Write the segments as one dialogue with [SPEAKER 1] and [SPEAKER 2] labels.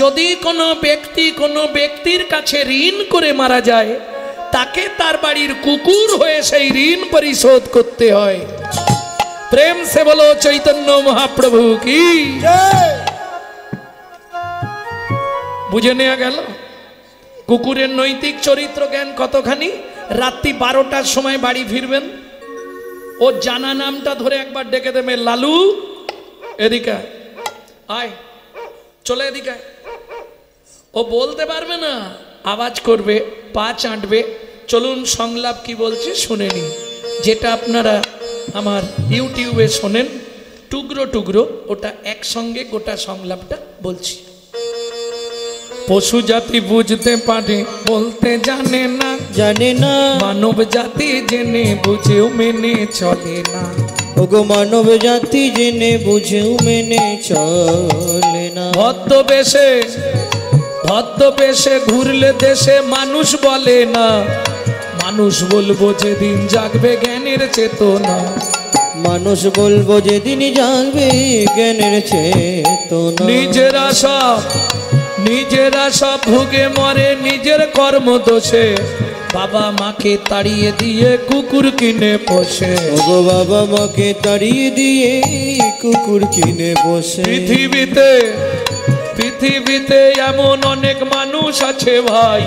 [SPEAKER 1] যদি কোনো ব্যক্তির কাছে ঋণ করে মারা যায়, তাকে তার বাড়ির কুকুর হয়ে সেই ঋণ পরিশোধ করতে হয়। প্রেম সে বলো চৈতন্য মহাপ্রভু কি। বুঝে নেওয়া গেল কুকুরের নৈতিক চরিত্র জ্ঞান কতখানি। রাত্রি 12টার সময় বাড়ি ফিরবেন, ও জানা নামটা ধরে একবার ডেকে দেবে, লালু এদিকে আয়, চলে এদিকে। ও বলতে পারবে না, আওয়াজ করবে, পা চাটবে। চলুন সংলাপ কি বলছে শুনে নি, যেটা আপনারা আমার ইউটিউবে শোনেন টুকরো টুকরো, ওটা একসঙ্গে গোটা সংলাপটা বলছি। পশু জাতি বুঝতে পারে বলতে জানে না, মানব জাতি জেনে বুঝেও মেনে চলে না।
[SPEAKER 2] ওগো মানব জাতি জেনে বুঝেও মেনে চলে না।
[SPEAKER 1] ভদ্রবেশে ঘুরলে দেশে মানুষ বলে না, মানুষ বলবো যেদিন জাগবে জ্ঞানের চেতনা।
[SPEAKER 2] মানুষ বলবো যেদিন জাগবে জ্ঞানের চেতনা।
[SPEAKER 1] নিজের আশা ভুগে মরে নিজের কর্ম দোষে, বাবা মাকে তাড়িয়ে দিয়ে কুকুর কিনে পোষে।
[SPEAKER 2] ওগো বাবা মাকে তাড়িয়ে দিয়ে কুকুর কিনে পোষে।
[SPEAKER 1] পৃথিবীতে এমন অনেক মানুষ আছে ভাই,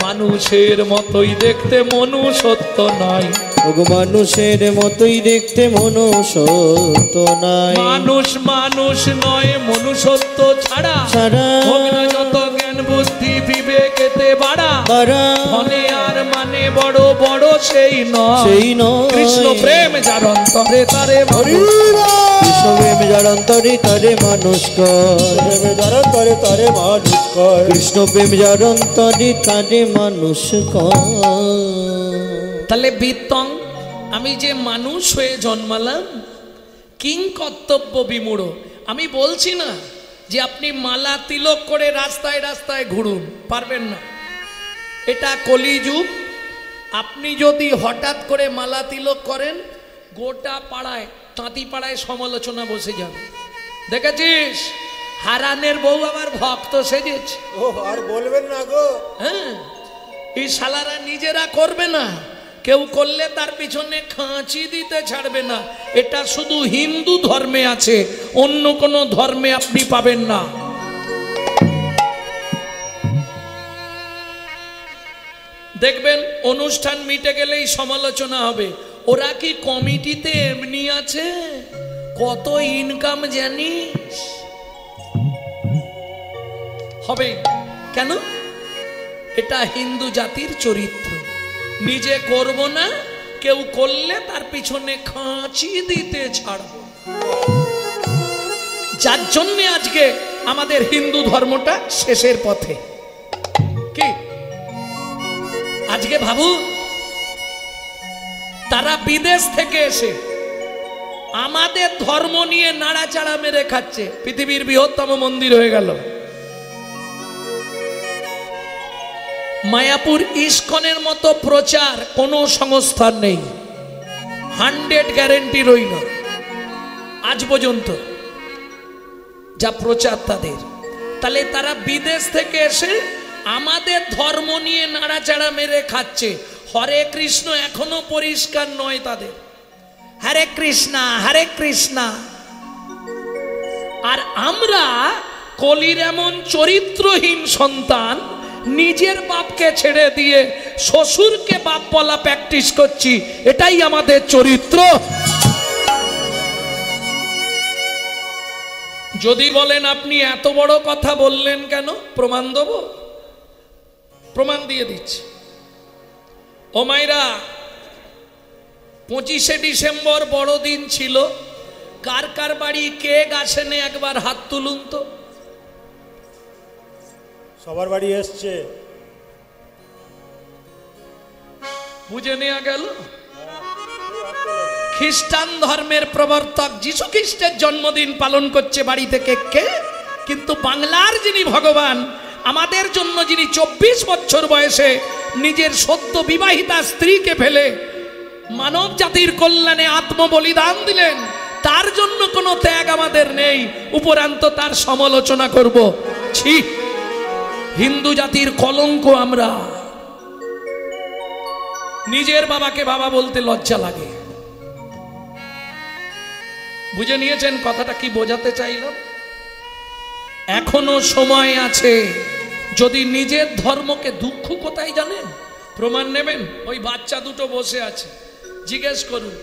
[SPEAKER 1] মানুষের মতোই দেখতে মনুষ্যত্ব নাই।
[SPEAKER 2] ওগো মানুষের মতোই দেখতে মনুষ্যত্ব নাই।
[SPEAKER 1] মানুষ নয় মনুষ্যত্ব ছাড়া হোক না যত জ্ঞান বুদ্ধি বিবেকেতে বাড়া, ধনে আর মানে বড় বড় সেই নয়। কৃষ্ণ প্রেম যার অন্তরে তারে
[SPEAKER 2] কৃষ্ণ প্রেম যার অন্তরে তারে মানুষ কর। কৃষ্ণ প্রেম যার অন্তরে তারে মানুষ কর।
[SPEAKER 1] তাহলে বিত্তং, আমি যে মানুষ হয়ে জন্মালাম, কিং কর্তব্য বিমূঢ়। আমি বলছি না যে আপনি মালা তিলক করে রাস্তায় রাস্তায় ঘুরুন, পারবেন না, এটা কলিযুগ। আপনি যদি হঠাৎ করে মালা তিলক করেন, গোটা পাড়ায় তাঁতি পাড়ায় সমালোচনা বসে যাবে। দেখেছিস হারানের বউ আবার ভক্ত সেজেছে।
[SPEAKER 2] ও আর বলবেন না গো।
[SPEAKER 1] হ্যাঁ, এই শালারা নিজেরা করবে না, কেউ করলে তার পিছনে খাঁচি দিতে ছাড়বে না। এটা শুধু হিন্দু ধর্মে আছে, অন্য কোনো ধর্মে আপনি পাবেন না। দেখবেন অনুষ্ঠান মিটে গেলেই সমালোচনা হবে। ওরা কি কমিটিতে এমনি আছে, কত ইনকাম জানিস? হবে কেন? এটা হিন্দু জাতির চরিত্র। নিজে করব না, কেউ করলে তার পিছনে খাঁচি দিতে ছাড়ব। যার জন্য আজকে আমাদের হিন্দু ধর্মটা শেষের পথে। কি আজকে ভাবুন, তারা বিদেশ থেকে এসে আমাদের ধর্ম নিয়ে নাড়াচাড়া মেরে খাচ্ছে। পৃথিবীর বৃহত্তম মন্দির হয়ে গেল। মায়াপুর ইস্কনের মতো প্রচার কোনো সংস্থার নেই, 100 গ্যারেন্টি রইল আজ পর্যন্ত যা প্রচার তাদের। তাহলে তারা বিদেশ থেকে এসে আমাদের ধর্ম নিয়ে নাড়াচাড়া মেরে খাচ্ছে। হরে কৃষ্ণ এখনো পরিষ্কার নয় তাদের, হরে কৃষ্ণা হরে কৃষ্ণা। আর আমরা কলির এমন চরিত্রহীন সন্তান, নিজের বাপকে ছেড়ে দিয়ে শ্বশুরকে বাপ বলা প্র্যাকটিস করছি। এটাই আমাদের চরিত্র। যদি বলেন আপনি এত বড় কথা বললেন কেন, প্রমাণ দেব, প্রমাণ দিয়ে দিচ্ছি। ও মাইরা, 25শে ডিসেম্বর বড়দিন ছিল। কার কার বাড়ি কেক আসেনি একবার হাত তুলুন তো।
[SPEAKER 3] সবার বাড়ি এসছে,
[SPEAKER 1] বুঝে নেওয়া গেল। খ্রিস্টান ধর্মের প্রবর্তক যীশু খ্রিস্টের জন্মদিন পালন করছে বাড়িতে কেককে, কিন্তু বাংলার যিনি ভগবান, আমাদের জন্য যিনি 24 বছর বয়সে নিজের সদ্য বিবাহিতা স্ত্রীকে ফেলে মানব জাতির কল্যাণে আত্মবলিদান দিলেন, তার জন্য কোনো ত্যাগ আমাদের নেই, উপরান্ত তার সমালোচনা করব। ছি। হিন্দু জাতির কলঙ্ক আমরা। নিজের বাবাকে বাবা বলতে লজ্জা লাগে। বুঝে নিয়েছেন কথাটা কি বোঝাতে চাইলাম? এখনো সময় আছে। যদি নিজের ধর্মকে, দুঃখ কোথায় জানেন? প্রমাণ নেবেন? ওই বাচ্চা দুটো বসে আছে, জিজ্ঞেস করুন।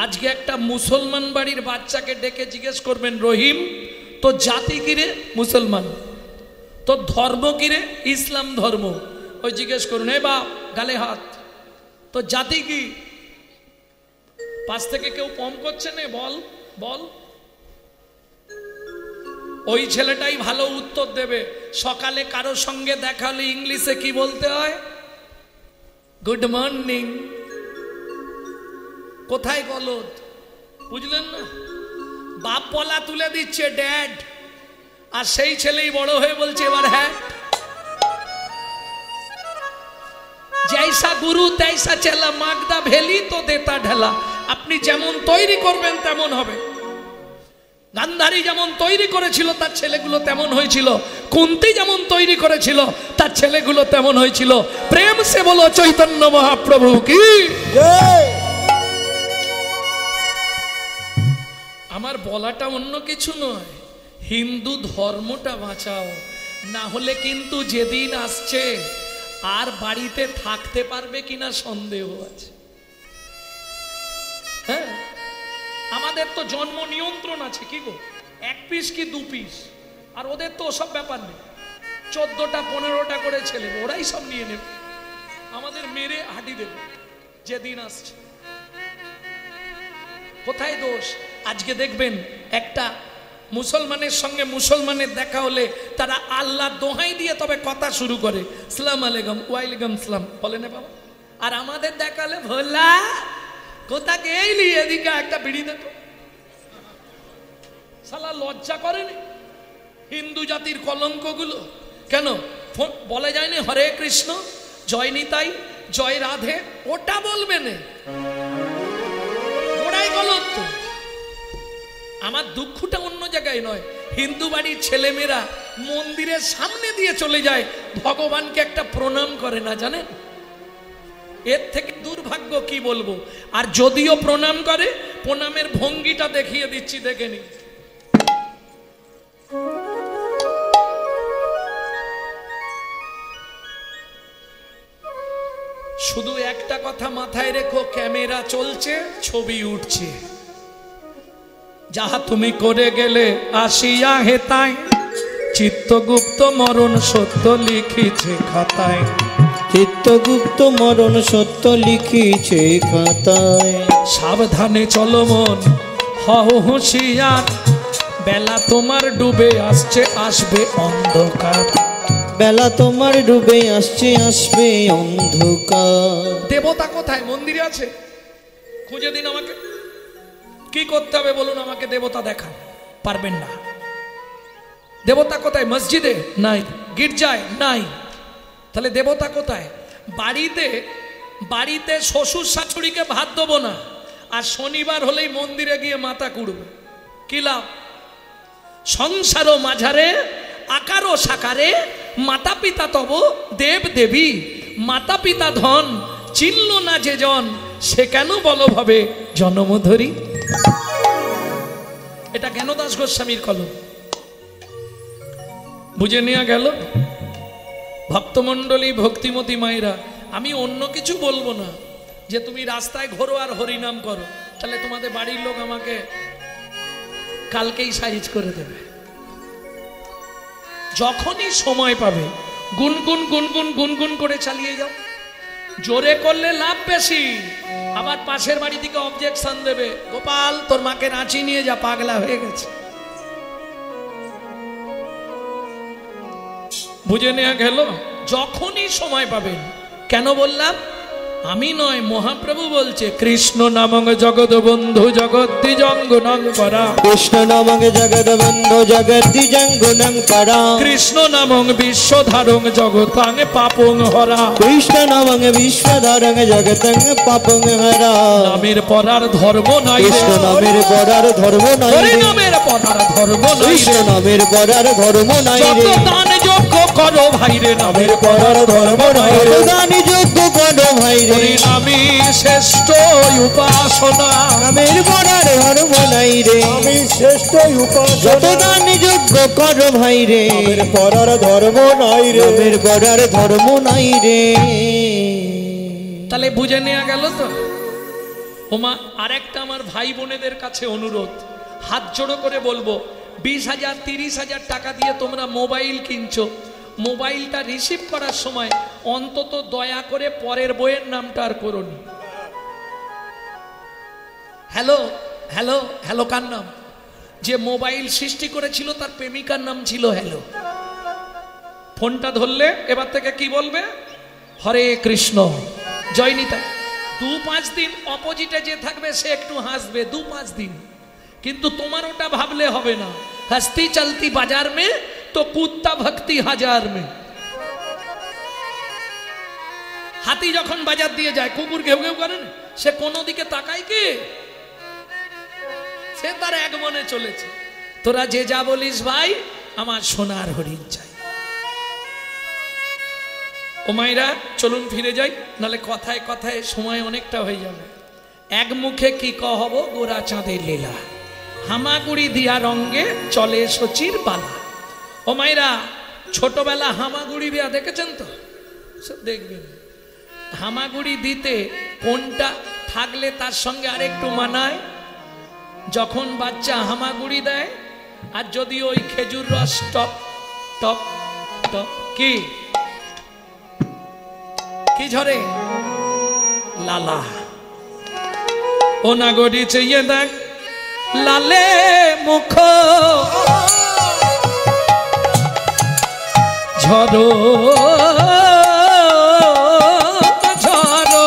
[SPEAKER 1] আজকে একটা মুসলমান বাড়ির বাচ্চাকে ডেকে জিজ্ঞেস করবেন, রহিম তো জাতি কিরে? মুসলমান। তো ধর্ম কিরে? ইসলাম ধর্ম। ওই জিজ্ঞেস করুন, এ বাপ গালে হাত, তো জাতি কি? পাশ থেকে কেউ কম করছে না? বল বল। ওই ছেলেটাই ভালো উত্তর দেবে। সকালে কারোর সঙ্গে দেখা হলে ইংলিশে কি বলতে হয়? Good morning. কোথায় গলদ? বুঝলেন না? বাপ পলা তুলে দিচ্ছে ড্যাড, আর সেই ছেলেই বড় হয়ে বলছে এবার হ্যাঁ। জৈসা গুরু তৈসা চেলা, মাগদা ভেলি তো দেতা ঢেলা। আপনি যেমন তৈরি করবেন তেমন হবে। গান্ধারী যেমন তৈরি করেছিল তার ছেলেগুলো তেমন হয়েছিল। কুন্তি যেমন তৈরি করেছিল তার ছেলেগুলো তেমন হয়েছিল। প্রেম সে বলো চৈতন্য মহাপ্রভু কি জয়। আমার বলাটা অন্য কিছু নয়, হিন্দু ধর্মটা বাঁচাও, না হলে কিন্তু যেদিন আসছে আর বাড়িতে থাকতে পারবে কিনা সন্দেহ আছে। হ্যাঁ, আমাদের তো জন্ম নিয়ন্ত্রণ আছে কি গো, 1 পিস কি 2 পিস, আর ওদের তো ওসব ব্যাপার নেই। 14টা 15টা করে ছেলে, ওরাই সব নিয়ে নেবে, আমাদের মেরে হাঁটি দেবে যেদিন আসছে। কোথায় দোষ? আজকে দেখবেন একটা মুসলমানের সঙ্গে মুসলমানের দেখা হলে তারা আল্লাহ দোহাই দিয়ে তবে কথা শুরু করে, সালাম আলাইকুম, ওয়ালাইকুম সালাম বলে না বাবা। আর আমাদের দেখালে ভোলা কোথা গেলি, এদিকে একটা বিড়ি দেখো। শালা লজ্জা করেনি? হিন্দু জাতির কলঙ্কগুলো কেন বলে যায়নি হরে কৃষ্ণ, জয় নিতাই, জয় রাধে? ওটা বলবে না, ওরাই গলত তো। আমার দুঃখটা অন্য জায়গায় নয়। হিন্দু বাড়ির ছেলেমেয়েরা মন্দিরের সামনে দিয়ে চলে যায়, ভগবানকে একটা প্রণাম করে না, জানেন? এর থেকে দুর্ভাগ্য কি বলবো। আর যদিও প্রণাম করে, প্রণামের ভঙ্গিটা দেখিয়ে দিচ্ছি, দেখে নি। শুধু একটা কথা মাথায় রেখো, ক্যামেরা চলছে, ছবি উঠছে। যাহা তুমি করে গেলে আসিয়া হেতায়, চিত্তগুপ্ত মরণ সত্য লিখিছে খাতায়।
[SPEAKER 2] চিত্তগুপ্ত মরণ সত্য লিখিছে খাতায়।
[SPEAKER 1] সাবধানে চলো মন, হও হুঁশিয়ার, বেলা তোমার ডুবে আসছে, আসবে অন্ধকার।
[SPEAKER 2] বেলা তোমার ডুবে আসছে, আসবে অন্ধকার।
[SPEAKER 1] দেবতা কোথায়? মন্দিরে আছে? খুঁজে দিন আমাকে। কি করতে হবে বলুন আমাকে? দেবতা দেখান, পারবেন না। দেবতা কোথায়? মসজিদে নাই, গির্জায় নাই। তাহলে দেবতা কোথায়? বাড়িতে। বাড়িতে শ্বশুর শাশুড়িকে ভাত দেবো না, আর শনিবার হলেই মন্দিরে গিয়ে মাথা কুড়বো, কি লাভ? সংসারও মাঝারে, আকারও সাকারে, মাতা পিতা তব দেব দেবী। মাতা পিতা ধন, চিনল না যে জন, সে কেন বল ভাবে জনমধুরী। এটা জ্ঞানদাস গোস্বামীর কলম। বুঝে নেওয়া গেল? ভক্তমণ্ডলী, ভক্তিমতী মায়েরা, আমি অন্য কিছু বলবো না যে তুমি রাস্তায় ঘোরো আর হরিনাম করো, তাহলে তোমাদের বাড়ির লোক আমাকে কালকেই সাইজ করে দেবে। যখনই সময় পাবে গুনগুন গুনগুন গুনগুন করে চালিয়ে যাও। জোরে করলে লাভ বেশি, আবার পাশের বাড়ি থেকে অবজেকশন দেবে, গোপাল তোর মাকে রাঁচি নিয়ে যা, পাগলা হয়ে গেছে। বুঝে নেওয়া গেল? যখনই সময় পাবেন। কেন বললাম? আমি নয়, মহাপ্রভু বলছে, কৃষ্ণ নামং জগৎ বন্ধু জগদ্দিজঙ্গুনং পরা।
[SPEAKER 2] কৃষ্ণ নামং জগৎ বন্ধু জগদ্দিজঙ্গুনং পরা।
[SPEAKER 1] কৃষ্ণ নামং বিশ্বধারং জগতাং পাপং হরা।
[SPEAKER 2] কৃষ্ণ নামং বিশ্বধারং জগতাং পাপং হরা।
[SPEAKER 1] নামের পরার ধর্ম নাই,
[SPEAKER 2] কৃষ্ণ নামের পরার ধর্ম নাই,
[SPEAKER 1] হরি নামের পরার ধর্ম নাই,
[SPEAKER 2] কৃষ্ণ নামের পরার ধর্ম নাই।
[SPEAKER 1] যত দান যজ্ঞ করো ভাইরে,
[SPEAKER 2] নামের পরার ধর্ম নাই রে, দানি যজ্ঞ করো ভাইরে,
[SPEAKER 1] নামে শ্রেষ্ঠ উপাসনা,
[SPEAKER 2] নামের পরার ধর্ম নাই রে,
[SPEAKER 3] আমি শ্রেষ্ঠ উপাসনা,
[SPEAKER 2] যত দানি যজ্ঞ করো ভাইরে,
[SPEAKER 3] নামের পরার ধর্ম নাই রে,
[SPEAKER 2] নামের পরার ধর্ম নাই রে।
[SPEAKER 1] তাহলে বুঝে নেওয়া গেল তো। ওমা আরেকটা আমার ভাই বোনেদের কাছে অনুরোধ, হাত জোড়ো করে বলবো, 20,000 30,000 টাকা দিয়ে তোমরা মোবাইল কিনছো, মোবাইলটা রিসিভ করার সময় অন্তত দয়া করে পরের বইয়ের নামটা আর করোনি। হ্যালো হ্যালো হ্যালো কার নাম? যে মোবাইল সৃষ্টি করেছিল তার প্রেমিকার নাম ছিল হ্যালো। ফোনটা ধরলে এবার থেকে কি বলবে? হরে কৃষ্ণ, জয় নিতাই। 2-5 দিন অপোজিটে যে থাকবে সে একটু হাসবে, 2-5 দিন, কিন্তু তোমার ওটা ভাবলে হবে না। হস্তি চলতি বাজার মে তো কুত্তা ভক্তি হাজার মে। হাতি যখন বাজার দিয়ে যায়, কুকুর ঘেউ ঘেউ করে না, সে কোনো দিকে তাকায় কি? সে তার এক মনে চলেছে। তোরা যে যা বলিস ভাই, আমার সোনার হরিণ চাই। ও মাইরা চলুন ফিরে যাই, নালে কথায় কথায় সময় অনেকটা হয়ে যাবে। এক মুখে কি কহব গোরা চাঁদের লীলা, হামাগুড়ি দিয়া রঙ্গে চলে সচির বালা। ও মাইরা ছোটবেলা হামাগুড়ি দিয়া দেখেছেন তো? সব দেখবেন হামাগুড়ি দিতে কোনটা থাকলে তার সঙ্গে আরেকটু মানায়? যখন বাচ্চা হামাগুড়ি দেয় আর যদি ওই খেজুর রস টপ টপ টপ কি কি ঝরে, লালা। ও না গড়ি চেয়ে দেখ লালে মুখ ঝরো ঝরো,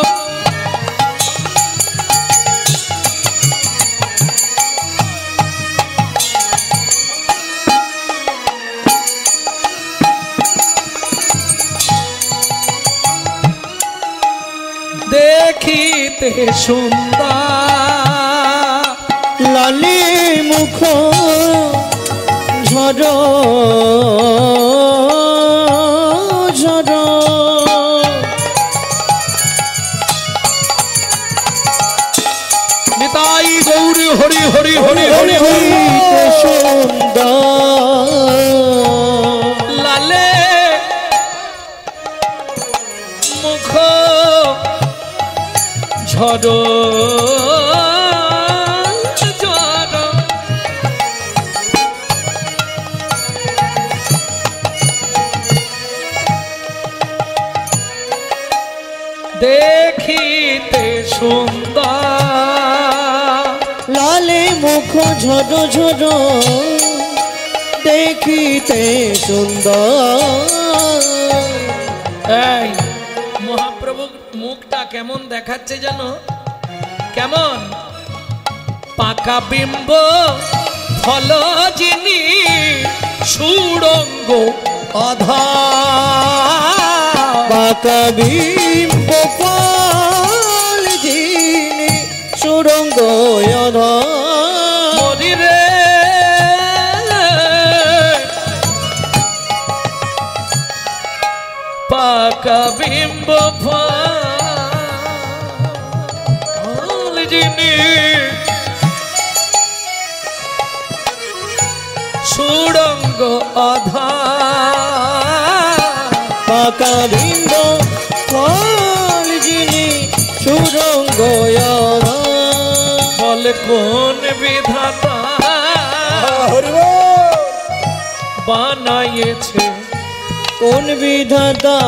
[SPEAKER 1] দেখিতে সুন্দর
[SPEAKER 2] লালি মুখ ঝরো ঝরো,
[SPEAKER 1] নিতাই গৌর হরি হরি হরি হরি হরি।
[SPEAKER 2] হইতে সুন্দর
[SPEAKER 1] লালে মুখ ঝরো ঝরো, দেখিতে সুন্দর
[SPEAKER 2] লালে মুখ ঝরো ঝরো, দেখিতে সুন্দর।
[SPEAKER 1] এই মহাপ্রভু মুখটা কেমন দেখাচ্ছে জানো? কেমন? পাকা বিম্ব ফল যিনি সুড়ঙ্গ অধার,
[SPEAKER 2] বাঁকা বিম্ব ফল যিনি সুরঙ্গ
[SPEAKER 1] মরি রে পাকা বিম্ব ফল যিনি সুড়ঙ্গ অধার,
[SPEAKER 2] বাঁকা বিম্ব ফল যিনি সুরঙ্গ
[SPEAKER 1] বল কোন বিধাতা
[SPEAKER 3] হরি বল।
[SPEAKER 1] বানাইছে,
[SPEAKER 2] কোন বিধাতা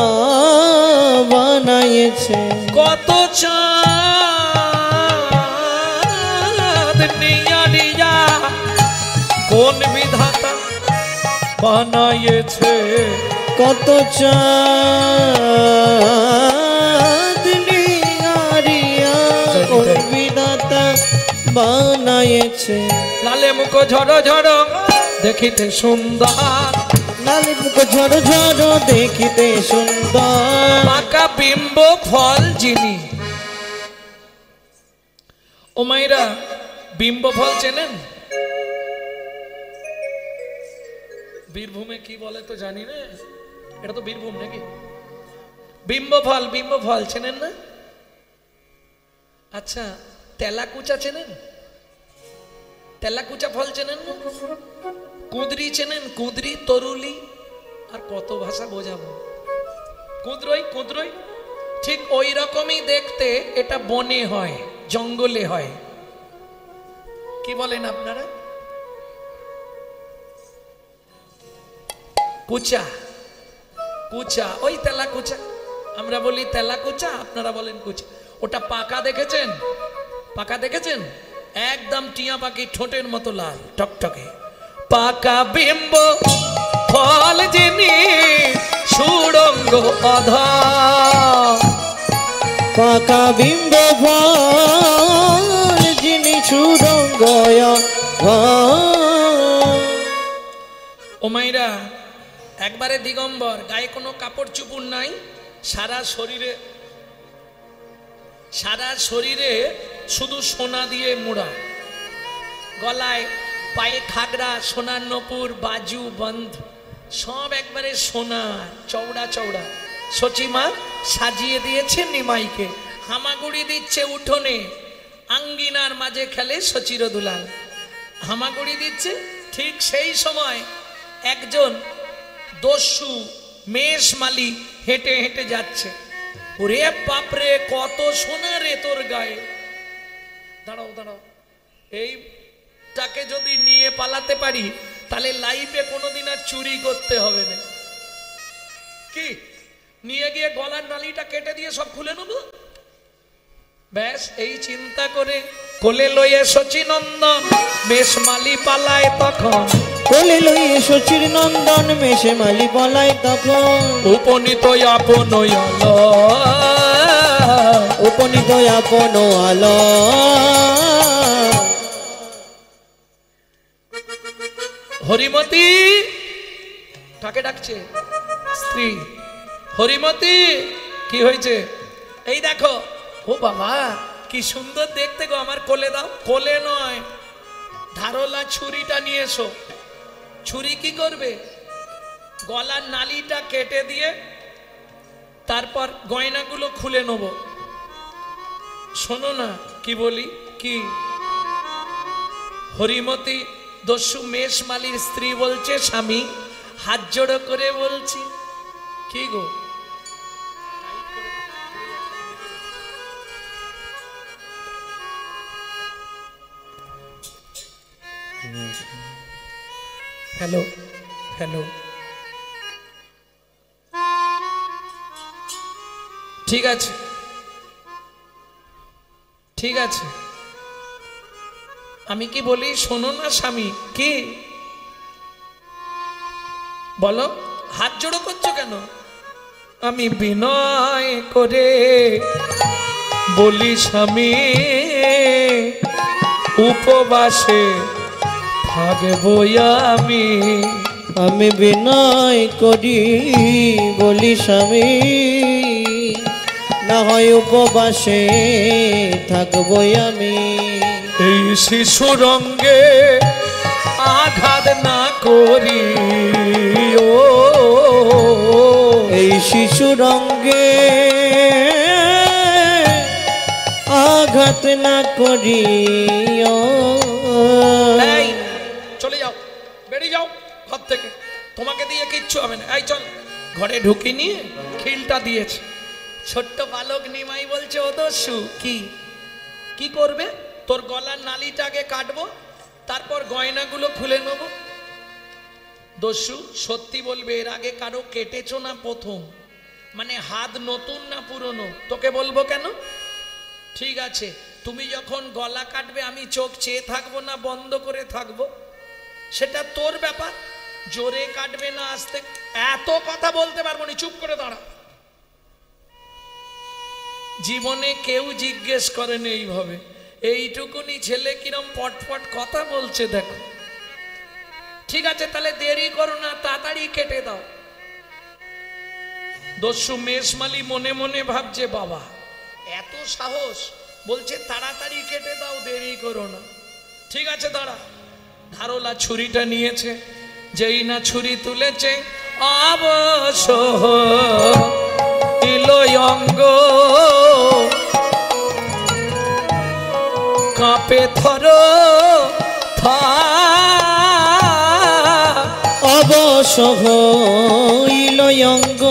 [SPEAKER 2] বানাইছে,
[SPEAKER 1] কত চাঁদ নিয়া কোন বিধাতা বানাইছে,
[SPEAKER 2] কত চাঁদ নিয়ারিয়া কোন বিধাতা বানাইছে।
[SPEAKER 1] লালে মুখ ঝড় ঝড় দেখিতে সুন্দর,
[SPEAKER 2] লালে মুখ ঝড় ঝড় দেখিতে সুন্দর,
[SPEAKER 1] পাকা বিম্ব ফল যিনি। ও মাইরা বিম্ব ফল চেনেন? বীরভূমে কি বলে তো জানি না, এটা তো বীরভূম নাকি? বিম্বফল, বিম্বফল চেনেন না? আচ্ছা, তেলাকুচা চেনেন? তেলাকুচা ফল চেনেন না? কুঁদরি চেনেন? কুঁদরি, তরুলি, আর কত ভাষা বোঝাবো। কুঁদরই, কুঁদরই ঠিক ওই রকমই দেখতে। এটা বনে হয়, জঙ্গলে হয়। কি বলেন আপনারা? কুচা, কুচা, ওই তেলা কুচা। আমরা বলি তেলা কুচা, আপনারা বলেন কুচা। ওটা পাকা দেখেছেন? পাকা দেখেছেন? একদম টিয়া পাখি ঠোঁটের মতো লাল টকটকে। পাকা বিম্ব ফল যিনি সুড়ঙ্গ অধর।
[SPEAKER 2] পাকা বিম্ব ফল যিনি সুড়ঙ্গ অধর।
[SPEAKER 1] ও মাইরা, একবারে দিগম্বর, গায়ে কোনো কাপড় চুপড় নাই, সারা শরীরে শুধু সোনা দিয়ে মোড়া, গলায় পায়ে খাগড়া, সোনার নপুর, বাজু, বন্ধ, সব একবারে সোনা, চওড়া চওড়া। সচিমা সাজিয়ে দিয়েছে নিমাইকে, হামাগুড়ি দিচ্ছে উঠোনে, আঙ্গিনার মাঝে খেলে সচির দুলাল, হামাগুড়ি দিচ্ছে। ঠিক সেই সময় একজন দস্যু মেষমালি হেঁটে হেঁটে যাচ্ছে। ওরে বাপরে, কত সোনা রে তোর গায়ে। দাঁড়াও দাঁড়াও, এইটাকে যদি নিয়ে পালাতে পারি তাহলে লাইফে কোনোদিন আর চুরি করতে হবে না। কি নিয়ে গিয়ে গলার নালিটা কেটে দিয়ে সব খুলে নেব? ব্যাস, এই চিন্তা করে কোলে লয়ে সচিনন্দন মেষমালি পালায় তখন।
[SPEAKER 2] কোলে লইয়ে শচীর নন্দন মেষমালি পলায় তখন।
[SPEAKER 1] উপনীত আপন আলো,
[SPEAKER 2] উপনীত আপন আলো।
[SPEAKER 1] হরিমতি, কাকে ডাকছে? স্ত্রী। হরিমতি, কি হয়েছে? এই দেখো। ও বাবা, কি সুন্দর দেখতে গো, আমার কোলে দাও। কোলে নয়, ধারলা ছুরিটা নিয়ে এসো। ছুরি কি করবে? গলার নালিটা কেটে দিয়ে তারপর গয়নাগুলো খুলে নেব। শোনো না কি বলি। কি? হরিমতি দস্যু মেষমালির স্ত্রী বলছে, স্বামী হাত জোড়ো করে বলছি। কি গো? হ্যালো হ্যালো, ঠিক আছে ঠিক আছে, আমি কি বলি শোনো না স্বামী। কি বলো? হাত জোড়ো করছো কেন? আমি বিনয় করে বলি স্বামী, উপবাসে থাকবো আমি।
[SPEAKER 2] আমি বিনয় করি বলি স্বামী, না হয় উপবাসে থাকবো আমি।
[SPEAKER 1] এই শিশু রঙ্গে আঘাত না করি, ও
[SPEAKER 2] এই শিশু রঙ্গে আঘাত না করি।
[SPEAKER 1] এই চলে যাও, বেরিয়ে যাও ঘর থেকে, তোমাকে দিয়ে কিচ্ছু হবে না। এই চল, ঘরে ঢুকি নিয়ে খিলটা দিয়েছে। ছোট্ট বালক নিমাই বলছে, ও দস্যু, কি কি করবে? তোর গলার নালিটাকে কাটবো, তারপর গয়নাগুলো খুলে নেব। দস্যু সত্যি বলবে, এর আগে কারো কেটেছো না প্রথম? মানে হাত নতুন না পুরনো? তোকে বলবো কেন? ঠিক আছে, তুমি যখন গলা কাটবে আমি চোখ চেয়ে থাকবো না বন্ধ করে থাকবো, সেটা তোর ব্যাপার। জোরে কাটবে না আস্তে, এত কথা বলতে পারবো না, চুপ করে দাঁড়া। জীবনে কেউ জিজ্ঞেস করেন এইভাবে, এইটুকুনি ছেলে কিরম পটপট কথা বলছে দেখো। ঠিক আছে, তাহলে দেরি করো না, তাড়াতাড়ি কেটে দাও। দস্যু মেষমালি মনে মনে ভাবছে, বাবা এত সাহস, বলছে তাড়াতাড়ি কেটে দাও, দেরি করো না। ঠিক আছে দাঁড়া। ধারলা ছুরিটা নিয়েছে, যেই না ছুরি তুলেছে, অবশ সহ ইলয়ঙ্গ কাঁপে থর
[SPEAKER 2] অবসহ ইলয়ঙ্গ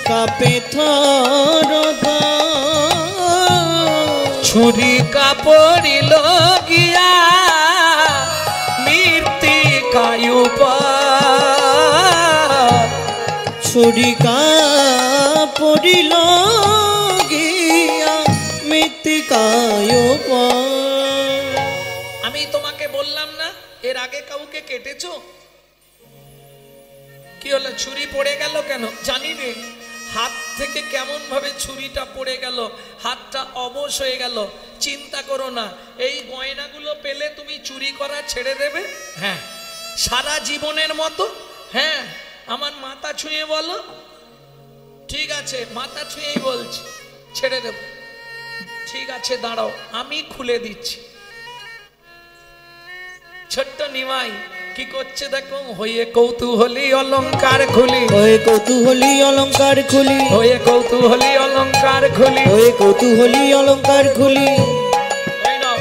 [SPEAKER 2] কাপে থর
[SPEAKER 1] ছুরি কাপড়িল গিয়া মৃত্তিকায়ুপা
[SPEAKER 2] ছুরিকা পড়িল গিয়া মৃত্তিকায়
[SPEAKER 1] আমি তোমাকে বললাম না এর আগে কাউকে কেটেছো? কি হলো, ছুরি পড়ে গেল কেন জানি রে। হাত থেকে কেমন ভাবে ছুরিটা পড়ে গেল, হাতটা অবশ হয়ে গেল। চিন্তা করো না, এই গয়নাগুলো পেলে তুমি চুরি করা ছেড়ে দেবে? হ্যাঁ, সারা জীবনের মতো। হ্যাঁ, আমার মাথা ছুঁয়ে বলো। ঠিক আছে, মাথা ছুঁয়েই বলছি, ছেড়ে দেব। ঠিক আছে, দাঁড়াও, আমি খুলে দিচ্ছি। ছোট্ট নিমাই কি করছে দেখো, হয়ে কৌতূহলী অলংকার খুলি,
[SPEAKER 2] হয়ে কৌতূহলী অলংকার খুলি,
[SPEAKER 1] হয়ে কৌতূহলী অলংকার খুলি,
[SPEAKER 2] হয়ে কৌতূহলী অলংকার খুলি,
[SPEAKER 1] এই নাও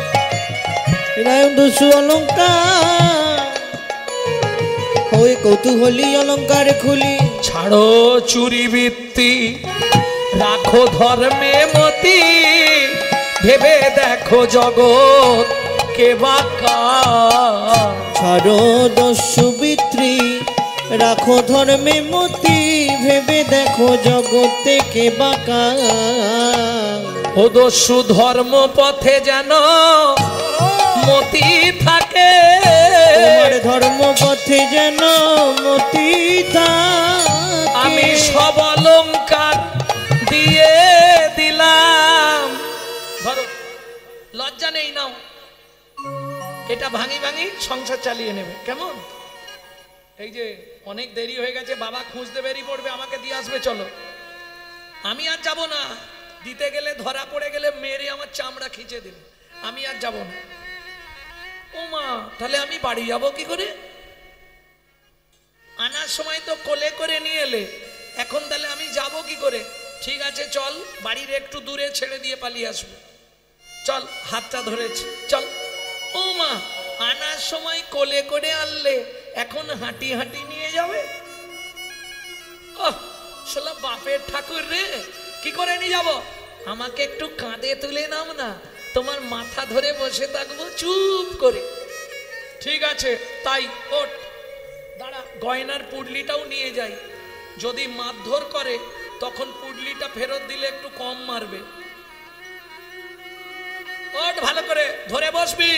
[SPEAKER 2] হৃদয় দস্যু অলংকার, হয়ে কৌতূহলী অলংকার খুলি।
[SPEAKER 1] ছাড়ো চুরি বৃত্তি, রাখো ধর্মে মতি, ভেবে দেখো জগৎ কে বাকা।
[SPEAKER 2] ছাড়ো দস্যু বিত্রি, রাখো ধর্মে মতি, ভেবে দেখো জগতে কে বাকা।
[SPEAKER 1] ও দস্যু ধর্ম পথে যেন মতি থাকে,
[SPEAKER 2] তোমার ধর্ম পথে যেন মতি থাকে।
[SPEAKER 1] আমি সব অলংকার দিয়ে দিলাম। ধরো, লজ্জা নেই, নাও এটা ভাঙি ভাঙি সংসার চালিয়ে নেবে, কেমন? এই যে অনেক দেরি হয়ে গেছে, বাবা খুঁজতে বেরিয়ে পড়বে, আমাকে দিয়ে আসবে, চলো। আমি আর যাব না, দিতে গেলে ধরা পড়ে গেলে মেরে আমার চামড়া খিঁচে দেবে, আমি আর যাব না। ও মা, তাহলে আমি বাড়ি যাব কি করে? আনার সময় তো কোলে করে নিয়ে এলে, এখন তাহলে আমি যাব কি করে? ঠিক আছে, চল, বাড়ির একটু দূরে ছেড়ে দিয়ে পালিয়ে আসবো, চল, হাতটা ধরেছি, চল। ও মা, আনার সময় কোলে করে আনলে, এখন হাঁটি হাঁটি নিয়ে যাবে? শালা বাপের ঠাকুর রে, কি করে নিয়ে যাব? আমাকে একটু কাঁধে তুলে নাও না, তোমার মাথা ধরে বসে থাকবো চুপ করে। ঠিক আছে, তাই ওঠ, দাঁড়া, গয়নার পুডলিটাও নিয়ে যাই। যদি মারধর করে তখন পুডলিটা ফেরত দিলে একটু কম মারবে। ওঠ, ভালো করে ধরে বসবি।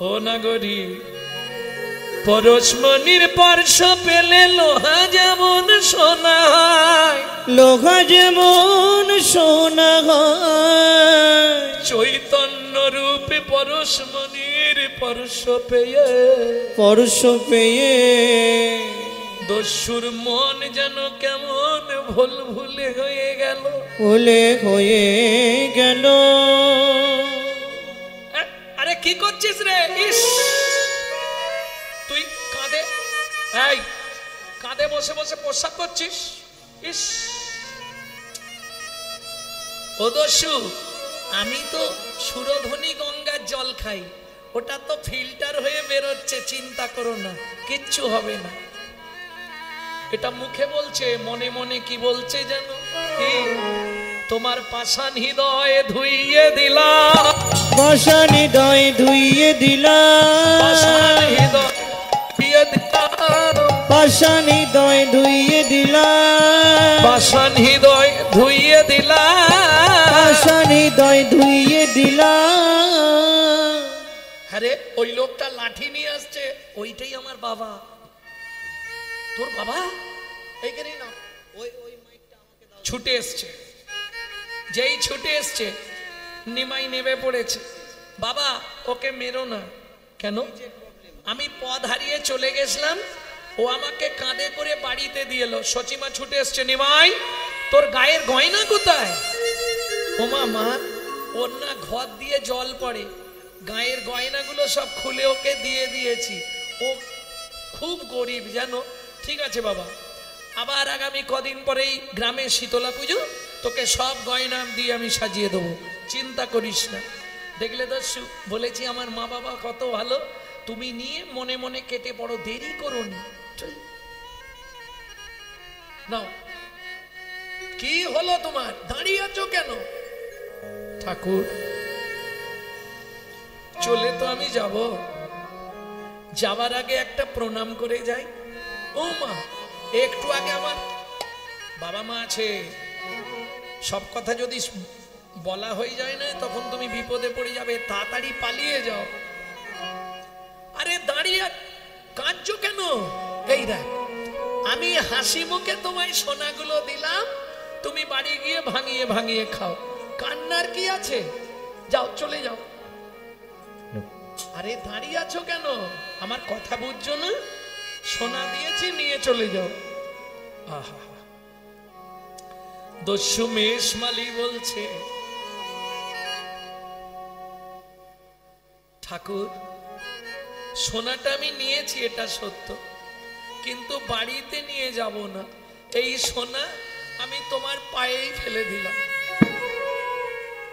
[SPEAKER 1] ও নাগরী, পরশমণির স্পর্শ পেলে লোহা যেমন সোনা হয়,
[SPEAKER 2] লোহা যেমন সোনা হয়,
[SPEAKER 1] চৈতন্য রূপে পরশমণির স্পর্শ পেয়ে,
[SPEAKER 2] পরশ পেয়ে
[SPEAKER 1] দস্যুর মন যেন কেমন ভুল ভুলে হয়ে গেল,
[SPEAKER 2] ভুলে হয়ে গেল।
[SPEAKER 1] আরে কি করছিস রে? ইস, তুই কাঁধে, এই কাঁধে বসে বসে প্রস্রাব করছিস? ইস, ও দস্যু, আমি তো সুরধ্বনি গঙ্গার জল খাই, ওটা তো ফিল্টার হয়ে বেরোচ্ছে, চিন্তা করো না, কিচ্ছু হবে না। এটা মুখে বলছে, মনে মনে কি বলছে জানো? কি? তোমার পাষাণ হৃদয় ধুইয়ে দিলাম,
[SPEAKER 2] পাষাণ হৃদয় ধুইয়ে দিলাম,
[SPEAKER 1] পাষাণ হৃদয় ধুইয়ে দিলাম,
[SPEAKER 2] পাষাণ হৃদয় ধুইয়ে দিলাম,
[SPEAKER 1] পাষাণ হৃদয় ধুইয়ে দিলাম,
[SPEAKER 2] পাষাণ হৃদয় ধুইয়ে দিলাম।
[SPEAKER 1] আরে ওই লোকটা লাঠি নিয়ে আসছে, ওইটাই আমার বাবা। তোর বাবা এইখানেই না, ওই মাইকটা আমাকে দাও। ছুটে এসছে, যেই ছুটে এসছে নিমাই নেমে পড়েছে। বাবা, ওকে মেরো না। কেন? আমি পথ হারিয়ে চলে গেছিলাম, ও আমাকে কাঁধে করে বাড়িতে দিয়ে এলো। সচিমা ছুটে এসছে, নিমাই তোর গায়ের গয়না কোথায়? ও মা, ওর না ঘর দিয়ে জল পড়ে, গায়ের গয়নাগুলো সব খুলে ওকে দিয়ে দিয়েছি। ও খুব গরিব জানো। ঠিক আছে বাবা, আবার আগামী কদিন পরেই গ্রামে শীতলা পুজো, তোকে সব গয়না দিয়ে আমি সাজিয়ে দেবো, চিন্তা করিস না। দেখলে দস্যু, বলেছি আমার মা বাবা কত ভালো, তুমি নিয়ে মনে মনে কেটে পড়ো, দেরি করো নি। চল নাও। কি হলো তোমার, দাঁড়িয়ে আছো কেন? ঠাকুর, চলে তো আমি যাব, যাবার আগে একটা প্রণাম করে যাই। ও মা, একটু আগে আমার বাবা মা আছে, সব কথা যদি বলা হয়ে যায় না তখন তুমি বিপদে পড়ে যাবে, তাড়াতাড়ি পালিয়ে যাও। আরে দাঁড়িয়ে কাঁদছো কেন? এই দেখ, আমি হাসি মুখে তোমায় সোনাগুলো দিলাম, তুমি বাড়ি গিয়ে ভাঙিয়ে ভাঙিয়ে খাও, কান্নার কি আছে? যাও, চলে যাও। আরে দাঁড়িয়ে আছো কেন? আমার কথা বুঝছো না? সোনা দিয়েছি, নিয়ে চলে যাও। আহা, দস্যু মেষমালি বলছে, ঠাকুর, সোনাটা আমি নিয়েছি এটা সত্য, কিন্তু বাড়িতে নিয়ে যাব না, এই সোনা আমি তোমার পায়েই ফেলে দিলাম।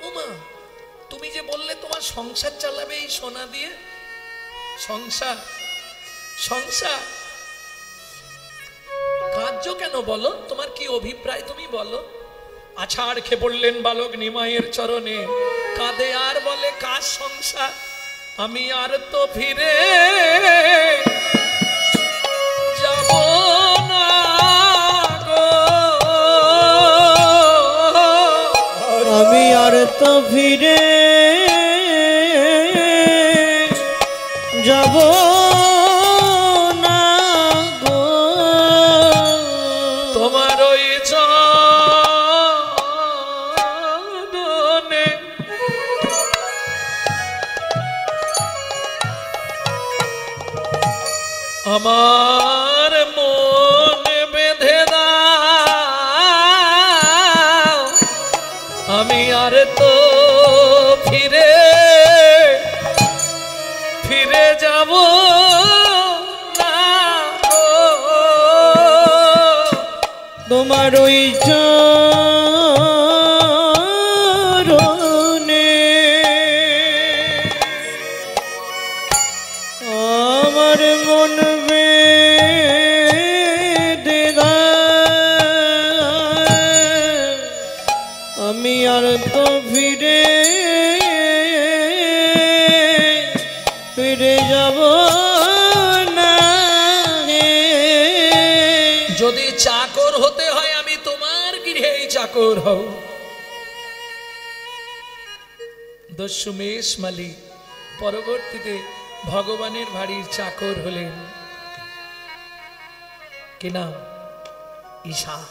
[SPEAKER 1] ওমা, তুমি যে বললে তোমার সংসার চালাবে এই সোনা দিয়ে, সংসার সংসার কার্য কেন বলো? তোমার কি অভিপ্রায় তুমি বলো। আছাড় খেয়ে পড়লেন বালক নিমাইয়ের চরণে, কাঁদে আর বলে, কার সংসার? আমি আর তো ফিরে যাব না গো,
[SPEAKER 2] আমি আর তো ফিরে যাব না গো,
[SPEAKER 1] তোমার ওই চরণে আমার মন বেঁধে দাও, আমি আর তো ফিরে যাব না গো।
[SPEAKER 2] তোমার ওই চরণে আমার মন বেঁধে দাও, আমি আর তো ফিরে যাব না।
[SPEAKER 1] যদি চাকর হতে হয় আমি তোমার গৃহেই চাকর হব। দস্যু মেষমালি পরবর্তীতে ভগবানের বাড়ির চাকর হলেন। কি নাম? ঈশান।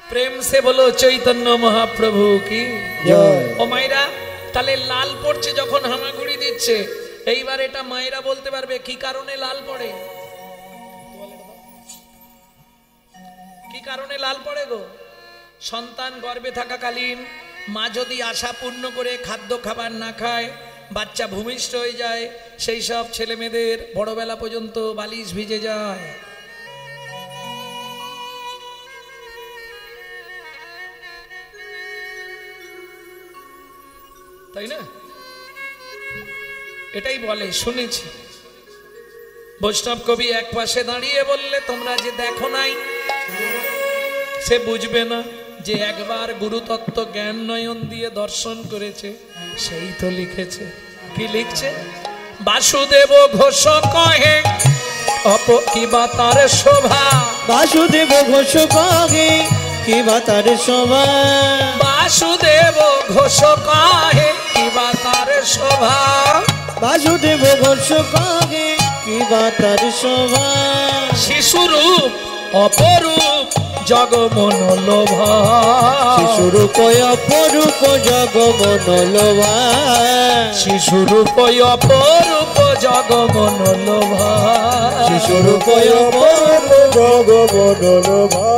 [SPEAKER 1] প্রেম সে বলো চৈতন্য মহাপ্রভু কি
[SPEAKER 2] জয়।
[SPEAKER 1] ও মায়েরা, তাহলে লাল পড়ছে যখন হামাগুড়ি দিচ্ছে, এইবার এটা মায়েরা বলতে পারবে কি কারণে লাল পড়ে? কি কারণে লাল পড়ে গো? সন্তান গর্ভে থাকাকালীন মা যদি আশা পূর্ণ করে খাদ্য খাবার না খায়, বাচ্চা ভূমিষ্ঠ হয়ে যায়, সেই সব ছেলে মেয়েদের বড়বেলা পর্যন্ত বালিশ ভিজে যায়। তাই না? এটাই বলে, শুনেছি। বৈষ্ণব কবি এক পাশে দাঁড়িয়ে বললে, তোমরা যে দেখো নাই সে বুঝবে না, যে একবার গুরুতত্ত্ব জ্ঞান নয়ন দিয়ে দর্শন করেছে সেই তো লিখেছে। কি লিখছে? বাসুদেব ঘোষ কহে কিবা তার শোভা,
[SPEAKER 2] বাসুদেব ঘোষ কহে কিবা তার শোভা,
[SPEAKER 1] বাসুদেব ঘোষ কহে কিবা তার শোভা,
[SPEAKER 2] বাসুদেব ঘোষ কহে কিবা তার শোভা,
[SPEAKER 1] শিশুরূপ অপরূপ জগমন লোভা,
[SPEAKER 2] শিশুরূপ অপরূপ জগমন লোভা,
[SPEAKER 1] শিশুরূপ অপরূপ জগমন লোভা,
[SPEAKER 2] শিশুরূপ অপরূপ
[SPEAKER 3] জগমন লোভা।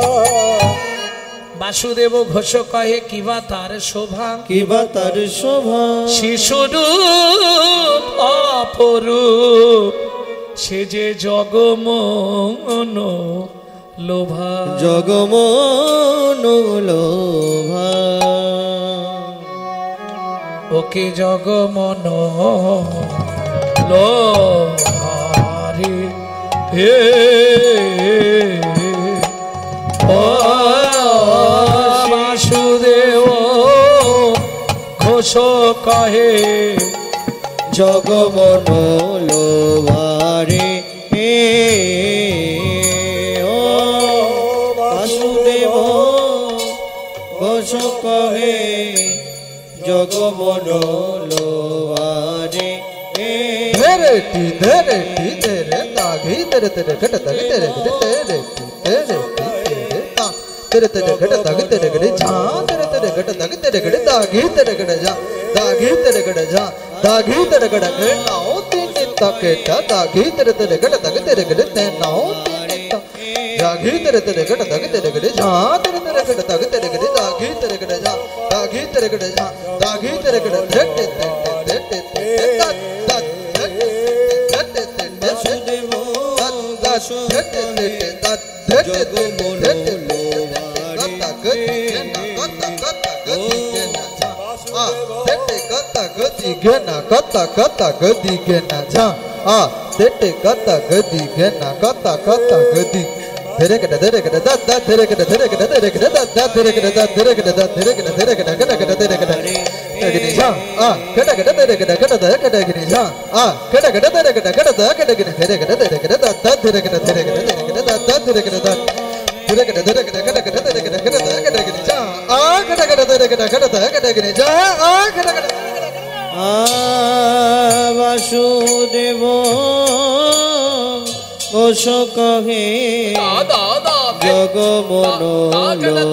[SPEAKER 1] বাসুদেব ঘোষ কহে কিবা তার শোভা,
[SPEAKER 2] কিবা তার শোভা,
[SPEAKER 1] শিশুরূপ অপরূপ সে যে জগমন লোভা
[SPEAKER 2] জগমন লোভা
[SPEAKER 1] ওকে জগমন লোভারে হে ও বাসুদেব ঘোষ কহে
[SPEAKER 2] জগমন লোভারে হে ও বাসুদেব ঘোষ কহে জগমন লোভারে হে
[SPEAKER 3] तेरे टी तेरे दागी तेरे तेरे घट दागी तेरे घट तेरे टी तेरे ता तेरे तेरे घट दागी तेरे घट जा तेरे तेरे घट दागी तेरे घट दागी तेरे घट जा दागी तेरे घट जा दागी तेरे घट के नाओ तीन तके ता दागी तेरे तेरे घट दागी तेरे घट ते नाओ तीन ता दागी तेरे तेरे घट दागी तेरे घट जा तेरे तेरे घट दागी तेरे घट दागी तेरे घट जा दागी तेरे घट जा दागी तेरे घट ते ते ते ते
[SPEAKER 2] বাসুদেব ঘোষ কহে জগমন লোভারে
[SPEAKER 3] Gena kata kata gedi gena ja tete kata gedi gena kata kata gedi tere kada tere kada da da tere kada tere kada tere kada da da tere kada da tere kada da tere kada tere kada kada kada tere kada gedi ja kada kada tere kada kada da kada gedi ja kada kada tere kada kada da kada gedi tere kada tere kada da da tere kada tere kada tere kada da da tere kada da tere kada tere kada kada kada tere kada kada da kada gedi ja kada kada tere kada kada da kada gedi ja kada kada
[SPEAKER 2] Basudeb Ghosh কহে জগমন বাসুদেব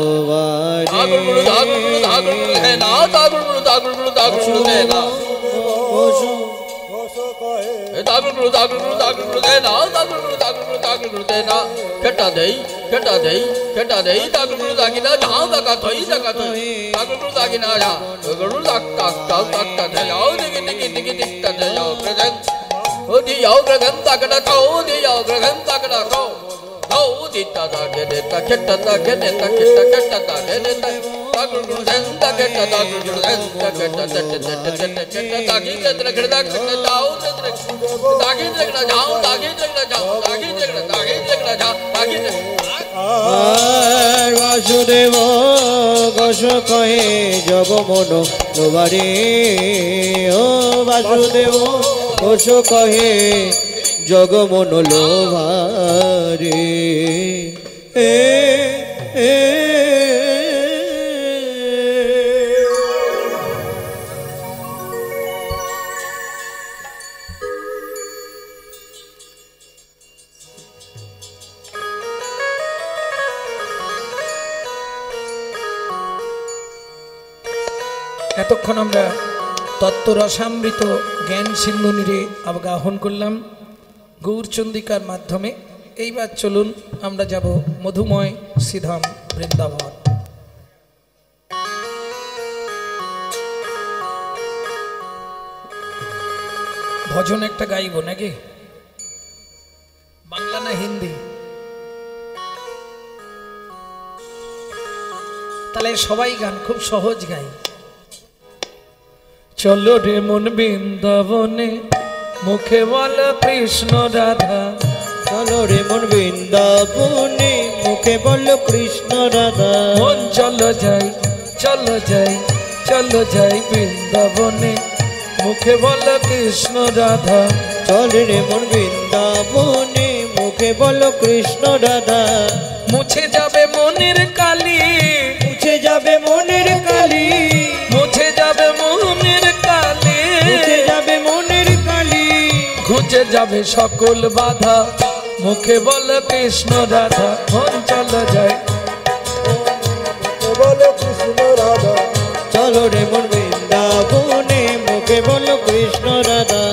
[SPEAKER 2] ঘোষ কহে জগমন লোভারে ও বাসুদেব ঘোষ কহে জগমন লোভারে
[SPEAKER 1] এতক্ষণ আমরা তত্ত্বরসামৃত জ্ঞান সিন্ধুনিরে অবগাহন করলাম গৌরচন্দিকার মাধ্যমে। এইবার চলুন আমরা যাব মধুময় শ্রীধাম বৃন্দাবন। ভজন একটা গাইব নাকি, বাংলা না হিন্দি? তাহলে সবাই গান, খুব সহজ গাই। চলো রে মন বৃন্দাবনে মুখে বল কৃষ্ণ রাধা,
[SPEAKER 2] চলো রে মন বৃন্দাবনে মুখে বল কৃষ্ণ রাধা।
[SPEAKER 1] মন চলো যাই চলো যাই চলো যাই বৃন্দাবনে মুখে বল কৃষ্ণ রাধা।
[SPEAKER 2] চল রে মন বৃন্দাবনে মুখে বল কৃষ্ণ রাধা।
[SPEAKER 1] মুছে যাবে মনের কালি,
[SPEAKER 2] মুছে যাবে মনের কালি,
[SPEAKER 1] মুছে যাবে মনের কালি,
[SPEAKER 2] মুছে যাবে মনের কালি,
[SPEAKER 1] ঘুচে যাবে সকল বাধা মুখে বল কৃষ্ণ রাধা। মন চলো যাই
[SPEAKER 3] বলো কৃষ্ণ রাধা।
[SPEAKER 2] চলো রে মন বৃন্দাবনে মুখে বল কৃষ্ণ রাধা।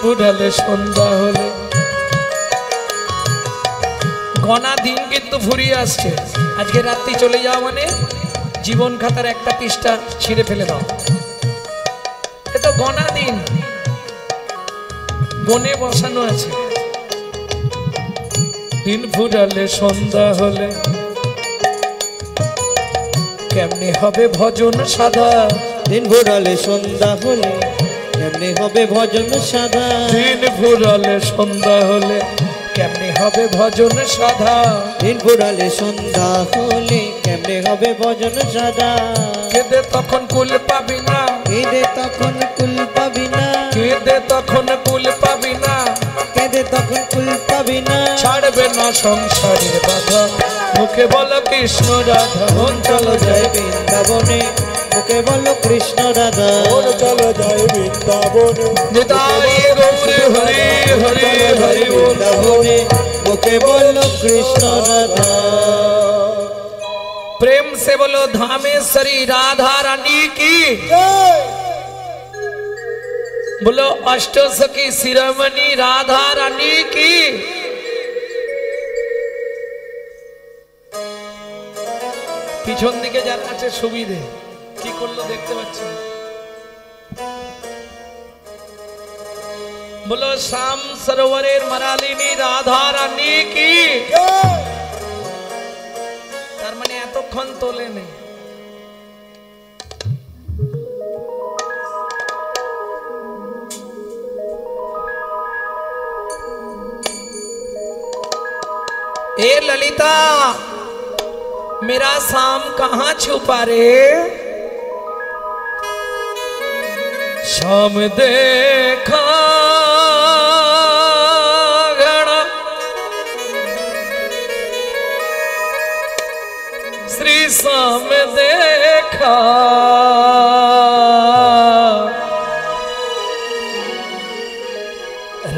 [SPEAKER 1] ফুরালে সন্ধ্যা হলে। গনা দিন কিন্তু ফুরিয়ে আসছে। আজকে রাত্রি চলে যাওয়া মানে জীবন খাতার একটা পৃষ্ঠা ছিঁড়ে ফেলে দাও। এ তো গনা দিন, গনে বসানো আছে। দিন ফুরালে সন্ধ্যা হলে কেমনে হবে ভজন সাধা।
[SPEAKER 2] দিন ফুরালে সন্ধ্যা হলে কেমনে হবে ভজন সাধা।
[SPEAKER 1] দিন ফুরালে সন্ধ্যা হলে কেমনে হবে ভজন সাধা।
[SPEAKER 2] দিন ফুরালে সন্ধ্যা হলে কেমনে হবে ভজন সাধা।
[SPEAKER 1] কেঁদে তখন কুল পাবি না,
[SPEAKER 2] কেঁদে তখন কুল পাবি না,
[SPEAKER 1] কেঁদে তখন কুল পাবি না,
[SPEAKER 2] কেঁদে তখন কুল পাবি না।
[SPEAKER 1] ছাড়বে না সংসারের বাধা, মুখে বলো কৃষ্ণ রাধা। মন চলো
[SPEAKER 2] জয় বৃন্দাবনে, মুখে বলো কৃষ্ণ রাধা।
[SPEAKER 3] চলো জয় বৃন্দাবনে,
[SPEAKER 1] নিতাই গৌর হরি হরি হরি বল।
[SPEAKER 2] বৃন্দাবনে মুখে বলো কৃষ্ণ রাধা।
[SPEAKER 1] प्रेम से बोलो धामेश्वरी राधा रानी की, बोलो अष्टसखी शिरोमणि राधा रानी की। পিছন দিকে যারা আছে সুবিধে কি করলো দেখতে পাচ্ছেন। बोलो श्याम सरोवरेर मरालिनी राधा रानी की। তার মানে এতক্ষণ তোলে নেই। ए ललिता मेरा शाम कहाँ छुपा रे। शाम देखा गणा श्री शाम देखा।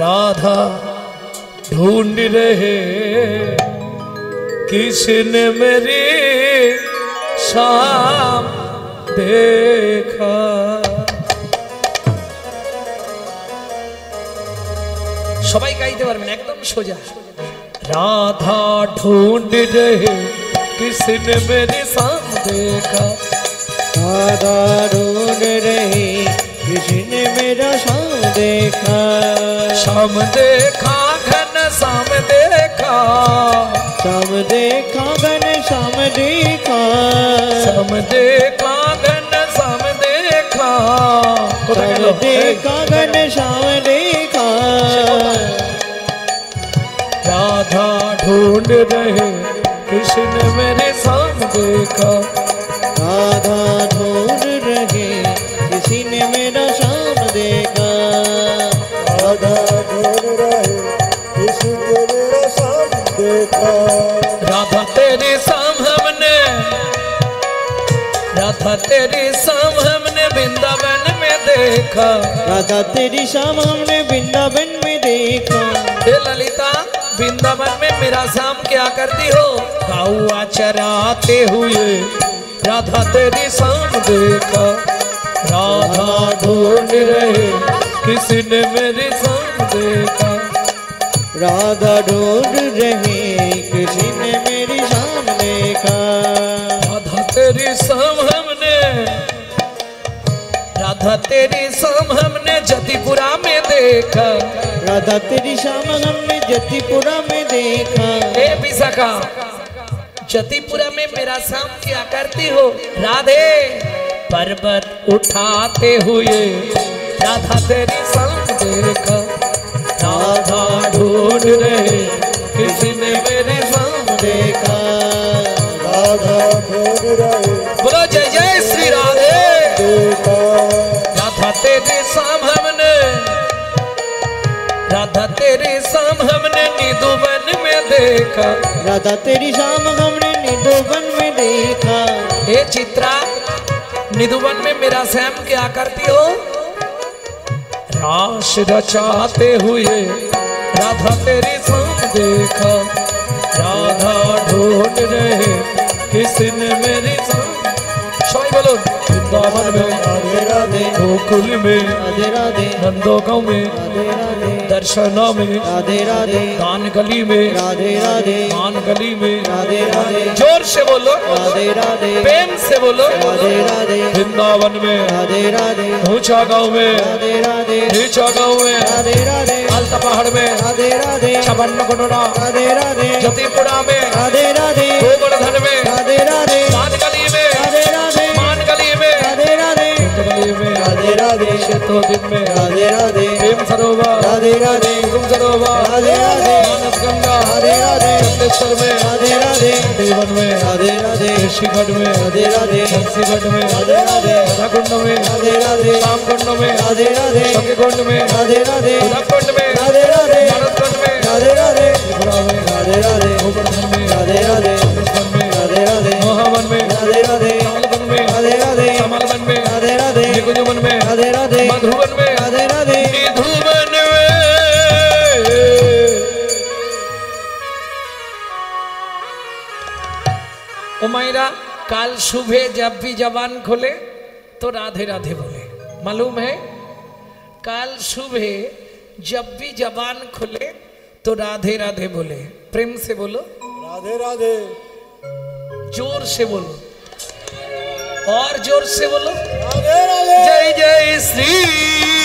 [SPEAKER 1] राधा ढूंढ रहे किसने मेरी शाम देखा। সবাই গাইতে পারবেন একদম সোজা। রাধা ढूंढ रहे किसने मेरी शाम देखा।
[SPEAKER 2] राधा ढूंढ रहे किसने मेरा शाम देखा।
[SPEAKER 1] शाम देखा घन शाम देखा,
[SPEAKER 2] शाम देखा घन शाम देखा।
[SPEAKER 1] शाम देखा घन शाम देखा।
[SPEAKER 2] शाम देखा घन शाम देखा।
[SPEAKER 1] राधा ढूंढ रहे किसने मेरे शाम देखा।
[SPEAKER 2] राधा ढूंढ रहे किसी ने मेरा शाम देखा।
[SPEAKER 3] राधा ढूंढ रहे किसने मेरा शाम देखा।
[SPEAKER 1] राधा तेरी शाम हमने, राधा तेरी शाम हमने वृंदावन में देखा।
[SPEAKER 2] राधा तेरी शाम हमने वृंदावन में देखा।
[SPEAKER 1] हे ललिता वृंदावन में मेरा शाम क्या करती हो। गौआ चराते हुए राधा तेरी शाम देखा। राधा ढूंढ रहे किसने मेरी शाम देखा।
[SPEAKER 2] राधा ढूंढ रहे किसी ने मेरी शाम देखा।
[SPEAKER 1] राधा तेरी शाम हमने, राधा तेरी शाम हमने जतिपुरा में देखा।
[SPEAKER 2] राधा तेरी शाम हमने जतिपुरा में देखा।
[SPEAKER 1] हे विशाखा जतिपुरा में मेरा शाम क्या करती हो। राधे पर्वत उठाते हुए राधा तेरी शाम देखा। राधा ढूंढ रहे किसी ने मेरी शाम देखा।
[SPEAKER 3] राधा ढूंढ रहे
[SPEAKER 1] बोलो जय जय श्री राधे।
[SPEAKER 3] देखा।
[SPEAKER 1] राधा तेरी शाम हमने, राधा तेरी शाम हमने निधुवन में देखा।
[SPEAKER 2] राधा तेरी शाम हमने निधुवन में देखा।
[SPEAKER 1] हे चित्रा निधुवन में मेरा श्याम क्या करती हो। रास रचाते हुए राधा तेरी शाम देखा। राधा ढूंढ रहे किसने मेरी शाम। सबाई बोलो वृंदावन में
[SPEAKER 3] राधे राधे
[SPEAKER 1] गोकुल में
[SPEAKER 2] राधे राधे
[SPEAKER 1] नंदोगांव में
[SPEAKER 2] राधे राधे
[SPEAKER 1] दर्शनों में
[SPEAKER 2] राधे राधे
[SPEAKER 1] दान गली में
[SPEAKER 2] राधे राधे
[SPEAKER 1] मान गली में
[SPEAKER 2] राधे राधे
[SPEAKER 1] जोर से बोलो
[SPEAKER 2] राधे राधे
[SPEAKER 1] प्रेम से बोलो
[SPEAKER 2] राधे राधे
[SPEAKER 1] वृंदावन में
[SPEAKER 2] राधे राधे
[SPEAKER 1] ऊंचा गांव में
[SPEAKER 2] राधे राधे
[SPEAKER 1] नीचा गांव में
[SPEAKER 2] राधे राधे
[SPEAKER 1] आलता पहाड़ में
[SPEAKER 2] राधे राधे
[SPEAKER 1] छबन्न कोटोरा
[SPEAKER 2] राधे राधे
[SPEAKER 1] जतीपुरा में
[SPEAKER 2] राधे राधे
[SPEAKER 1] गोवर्धन में
[SPEAKER 2] राधे राधे
[SPEAKER 1] मान गली में
[SPEAKER 2] राधे राधे
[SPEAKER 1] मान गली में
[SPEAKER 2] राधे राधे
[SPEAKER 1] गली में
[SPEAKER 2] राधे राधे
[SPEAKER 1] शेतो दिन में
[SPEAKER 2] राधे राधे
[SPEAKER 1] प्रेम सरोवर
[SPEAKER 2] राधे राधे
[SPEAKER 1] तुम सरोवर
[SPEAKER 2] राधे राधे
[SPEAKER 1] मानस गंगा
[SPEAKER 2] राधे राधे
[SPEAKER 1] कपिलेश्वर में
[SPEAKER 2] राधे राधे
[SPEAKER 1] देवन में
[SPEAKER 2] राधे राधे
[SPEAKER 1] ऋषिगढ़ में
[SPEAKER 2] राधे राधे
[SPEAKER 1] बंसीगढ़ में
[SPEAKER 2] राधे राधे
[SPEAKER 1] राधाकुंड में
[SPEAKER 2] राधे राधे
[SPEAKER 1] रामकुंड में
[SPEAKER 2] राधे राधे
[SPEAKER 1] सखीकुंड में
[SPEAKER 2] राधे राधे
[SPEAKER 1] उदककुंड में
[SPEAKER 2] राधे राधे
[SPEAKER 1] भरतकुंड में
[SPEAKER 2] राधे राधे
[SPEAKER 1] त्रिपुरा में
[SPEAKER 2] राधे राधे
[SPEAKER 1] गोवर्धन में
[SPEAKER 2] राधे राधे
[SPEAKER 1] राजस्थान में
[SPEAKER 2] राधे राधे
[SPEAKER 1] मोहावन में
[SPEAKER 2] राधे राधे
[SPEAKER 1] कमलवन में
[SPEAKER 2] राधे राधे
[SPEAKER 1] कमलवन में
[SPEAKER 2] राधे राधे
[SPEAKER 1] निकुंजवन में
[SPEAKER 2] राधे राधे
[SPEAKER 1] मधुवन में
[SPEAKER 2] राधे राधे
[SPEAKER 1] निधुवन में ओ मायरा काल सुबह जब भी जबान खोले तो राधे राधे बोले मालूम है काल सुबह जब भी जबान खोले तो राधे राधे बोले प्रेम से बोलो
[SPEAKER 2] राधे राधे
[SPEAKER 1] जोर से बोलो और जोर से बोलो
[SPEAKER 2] राधे राधे
[SPEAKER 1] जय जय श्री